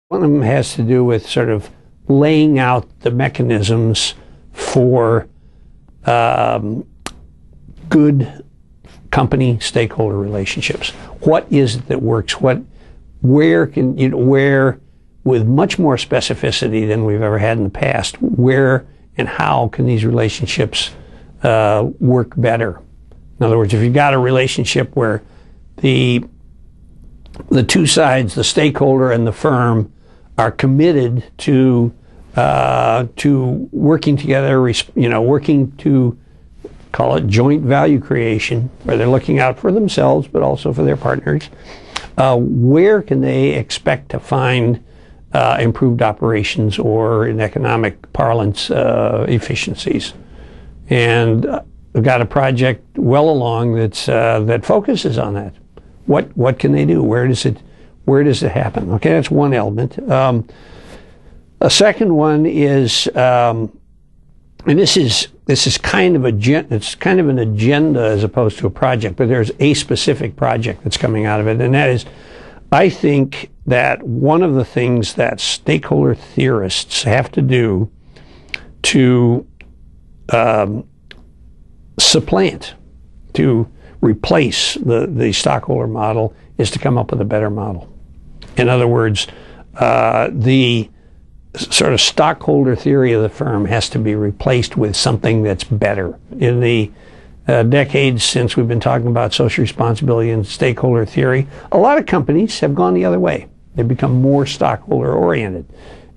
One of them has to do with sort of laying out the mechanisms for good company stakeholder relationships. What is it that works? Where with much more specificity than we've ever had in the past, where and how can these relationships work better? In other words, if you've got a relationship where the two sides, the stakeholder and the firm, are committed to working together, working to call it joint value creation, where they're looking out for themselves but also for their partners. Where can they expect to find improved operations, or in economic parlance, efficiencies? And we've got a project well along that focuses on that. What can they do? Where does it happen? Okay, that's one element. A second one is, and this is kind of an agenda as opposed to a project, but there's a specific project that's coming out of it, and that is, I think that one of the things that stakeholder theorists have to do to supplant, to replace the stockholder model, is to come up with a better model. In other words, the sort of stockholder theory of the firm has to be replaced with something that's better. In the decades since we've been talking about social responsibility and stakeholder theory, a lot of companies have gone the other way. They've become more stockholder oriented,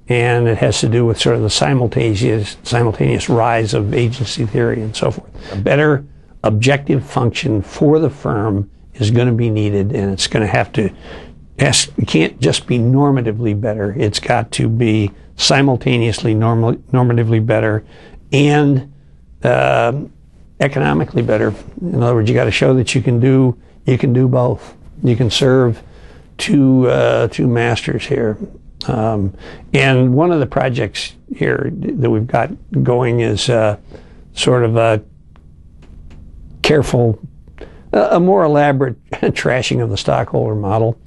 and it has to do with sort of the simultaneous rise of agency theory and so forth. A better objective function for the firm is going to be needed, and it's going to have to, it can't just be normatively better. It's got to be simultaneously normatively better and economically better. In other words, you got to show that you can do both. You can serve two masters here. And one of the projects here that we've got going is sort of a careful, a more elaborate trashing of the stockholder model.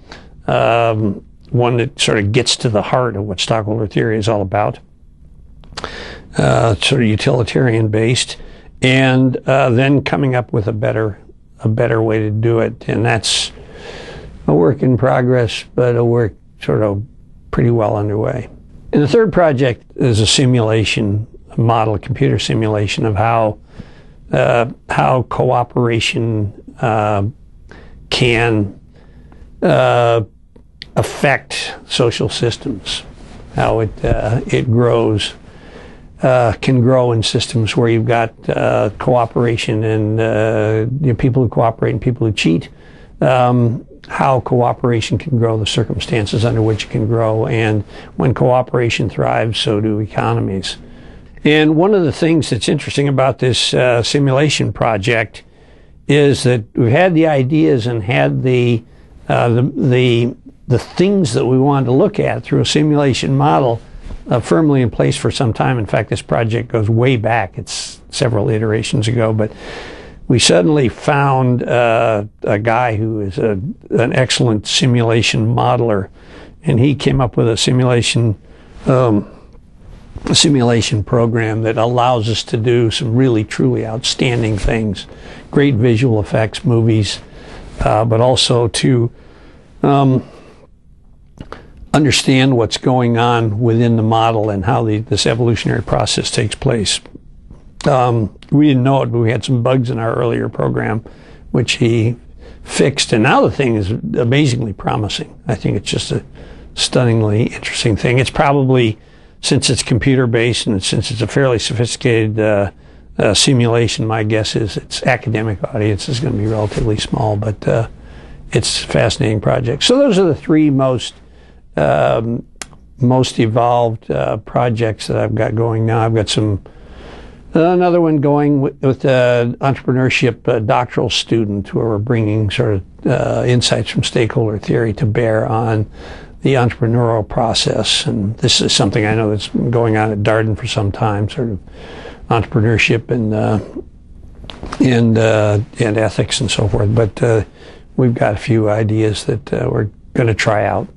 One that sort of gets to the heart of what stockholder theory is all about. Sort of utilitarian based, and then coming up with a better way to do it. And that's a work in progress, but a work sort of pretty well underway. And the third project is a simulation model, a computer simulation of how cooperation can affect social systems, how it grows, can grow in systems where you've got cooperation and people who cooperate and people who cheat, how cooperation can grow, the circumstances under which it can grow, and when cooperation thrives, so do economies. And one of the things that's interesting about this simulation project is that we've had the ideas and had the things that we wanted to look at through a simulation model firmly in place for some time. In fact, this project goes way back. It's several iterations ago, but we suddenly found a guy who is an excellent simulation modeler, and he came up with a simulation program that allows us to do some really truly outstanding things, great visual effects, movies, but also to understand what's going on within the model and how this evolutionary process takes place. We didn't know it, but we had some bugs in our earlier program, which he fixed, and now the thing is amazingly promising. I think it's just a stunningly interesting thing. It's probably, since it's computer-based and since it's a fairly sophisticated simulation, my guess is its academic audience is going to be relatively small, but it's a fascinating project. So those are the three most evolved projects that I've got going now. I've got another one going with entrepreneurship doctoral student, where we're bringing sort of insights from stakeholder theory to bear on the entrepreneurial process. And this is something I know that's been going on at Darden for some time, sort of entrepreneurship and ethics and so forth. But we've got a few ideas that we're going to try out.